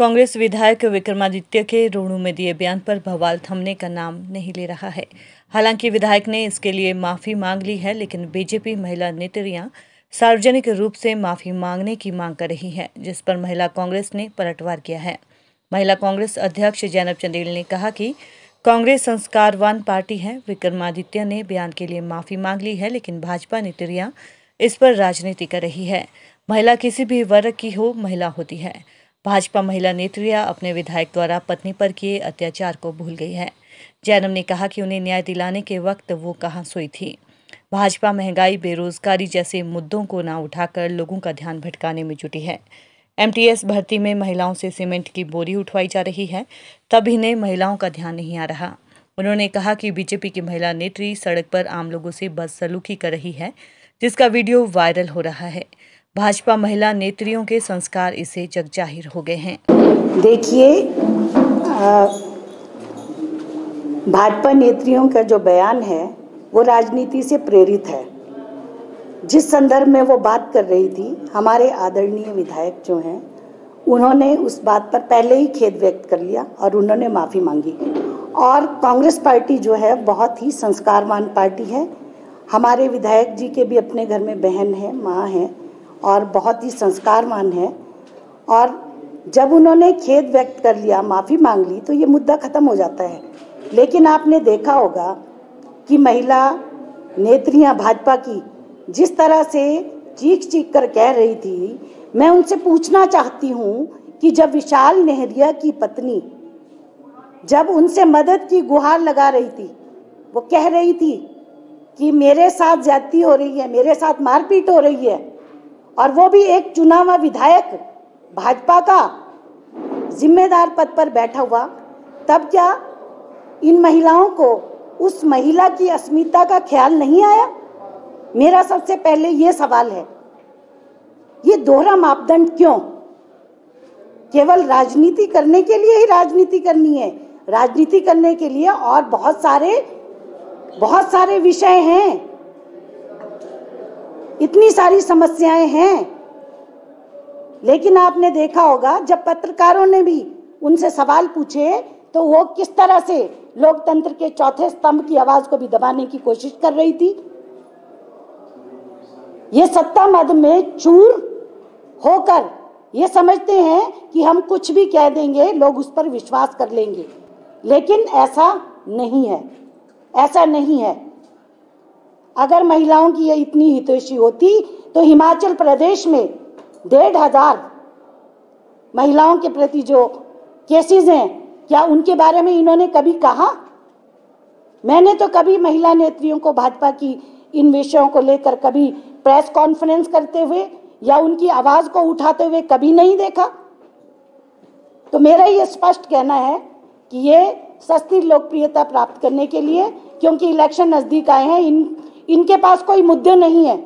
कांग्रेस विधायक विक्रमादित्य के रोहड़ू में दिए बयान पर बवाल थमने का नाम नहीं ले रहा है। हालांकि विधायक ने इसके लिए माफी मांग ली है, लेकिन बीजेपी महिला नेत्रियां सार्वजनिक रूप से माफी मांगने की मांग कर रही है, जिस पर महिला कांग्रेस ने पलटवार किया है। महिला कांग्रेस अध्यक्ष जैनब चंदेल ने कहा कि कांग्रेस संस्कारवान पार्टी है। विक्रमादित्य ने बयान के लिए माफी मांग ली है, लेकिन भाजपा नेत्रियां इस पर राजनीति कर रही है। महिला किसी भी वर्ग की हो, महिला होती है। भाजपा महिला नेत्रियां अपने विधायक द्वारा पत्नी पर किए अत्याचार को भूल गई है। जैनब ने कहा कि उन्हें न्याय दिलाने के वक्त वो कहां सोई थी। भाजपा महंगाई, बेरोजगारी जैसे मुद्दों को न उठाकर लोगों का ध्यान भटकाने में जुटी है। एमटीएस भर्ती में महिलाओं से सीमेंट की बोरी उठवाई जा रही है, तब इन्हें महिलाओं का ध्यान नहीं आ रहा। उन्होंने कहा कि बीजेपी की महिला नेत्री सड़क पर आम लोगों से बदसलूकी कर रही है, जिसका वीडियो वायरल हो रहा है। भाजपा महिला नेत्रियों के संस्कार इससे जगजाहिर हो गए हैं। देखिए, भाजपा नेत्रियों का जो बयान है वो राजनीति से प्रेरित है। जिस संदर्भ में वो बात कर रही थी, हमारे आदरणीय विधायक जो हैं उन्होंने उस बात पर पहले ही खेद व्यक्त कर लिया और उन्होंने माफ़ी मांगी। और कांग्रेस पार्टी जो है बहुत ही संस्कारवान पार्टी है। हमारे विधायक जी के भी अपने घर में बहन है, माँ है और बहुत ही संस्कारवान है। और जब उन्होंने खेद व्यक्त कर लिया, माफ़ी मांग ली, तो ये मुद्दा ख़त्म हो जाता है। लेकिन आपने देखा होगा कि महिला नेत्रियां भाजपा की जिस तरह से चीख चीख कर कह रही थी, मैं उनसे पूछना चाहती हूँ कि जब विशाल नेहरिया की पत्नी जब उनसे मदद की गुहार लगा रही थी, वो कह रही थी कि मेरे साथ ज्यादती हो रही है, मेरे साथ मारपीट हो रही है, और वो भी एक चुना हुआ विधायक भाजपा का जिम्मेदार पद पर बैठा हुआ, तब क्या इन महिलाओं को उस महिला की अस्मिता का ख्याल नहीं आया? मेरा सबसे पहले ये सवाल है, ये दोहरा मापदंड क्यों? केवल राजनीति करने के लिए ही राजनीति करनी है? राजनीति करने के लिए और बहुत सारे विषय हैं, इतनी सारी समस्याएं हैं। लेकिन आपने देखा होगा जब पत्रकारों ने भी उनसे सवाल पूछे तो वो किस तरह से लोकतंत्र के चौथे स्तंभ की आवाज को भी दबाने की कोशिश कर रही थी। ये सत्ता मद में चूर होकर ये समझते हैं कि हम कुछ भी कह देंगे, लोग उस पर विश्वास कर लेंगे। लेकिन ऐसा नहीं है, ऐसा नहीं है। अगर महिलाओं की ये इतनी हितैषी होती तो हिमाचल प्रदेश में 1,500 महिलाओं के प्रति जो केसेस हैं, क्या उनके बारे में इन्होंने कभी कहा? मैंने तो कभी महिला नेत्रियों को भाजपा की इन विषयों को लेकर कभी प्रेस कॉन्फ्रेंस करते हुए या उनकी आवाज को उठाते हुए कभी नहीं देखा। तो मेरा ये स्पष्ट कहना है कि ये सस्ती लोकप्रियता प्राप्त करने के लिए, क्योंकि इलेक्शन नजदीक आए हैं, इनके पास कोई मुद्दे नहीं है,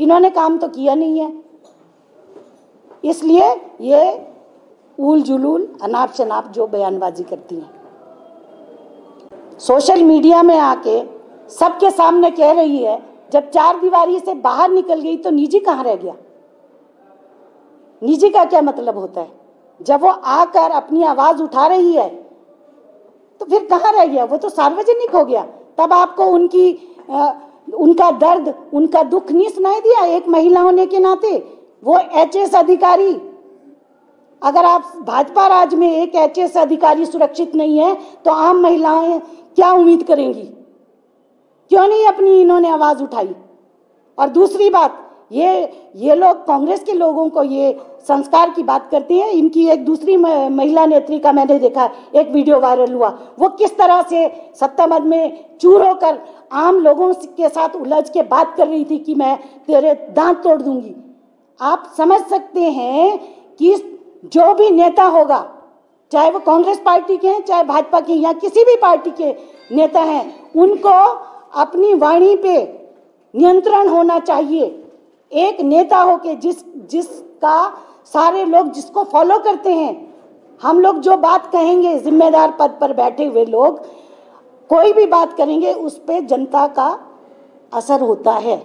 इन्होंने काम तो किया नहीं है, इसलिए ये उल जुलूल अनाप शनाप जो बयानबाजी करती हैं, सोशल मीडिया में आके सबके सामने कह रही है। जब चार दीवारी से बाहर निकल गई तो निजी कहाँ रह गया? निजी का क्या मतलब होता है? जब वो आकर अपनी आवाज उठा रही है तो फिर कहाँ रह गया? वो तो सार्वजनिक हो गया। तब आपको उनका दर्द, उनका दुख नहीं सुनाई दिया? एक महिला होने के नाते वो एचएस अधिकारी, अगर आप भाजपा राज में एक एचएस अधिकारी सुरक्षित नहीं है तो आम महिलाएं क्या उम्मीद करेंगी? क्यों नहीं अपनी इन्होंने आवाज उठाई? और दूसरी बात, ये लोग कांग्रेस के लोगों को ये संस्कार की बात करते हैं। इनकी एक दूसरी महिला नेत्री का मैंने देखा, एक वीडियो वायरल हुआ, वो किस तरह से सत्ता मद में चूर होकर आम लोगों के साथ उलझ के बात कर रही थी कि मैं तेरे दांत तोड़ दूंगी। आप समझ सकते हैं कि जो भी नेता होगा, चाहे वो कांग्रेस पार्टी के हैं, चाहे भाजपा के या किसी भी पार्टी के नेता हैं, उनको अपनी वाणी पे नियंत्रण होना चाहिए। एक नेता हो के जिसका सारे लोग जिसको फॉलो करते हैं, हम लोग जो बात कहेंगे, जिम्मेदार पद पर बैठे हुए लोग कोई भी बात करेंगे, उस पे जनता का असर होता है।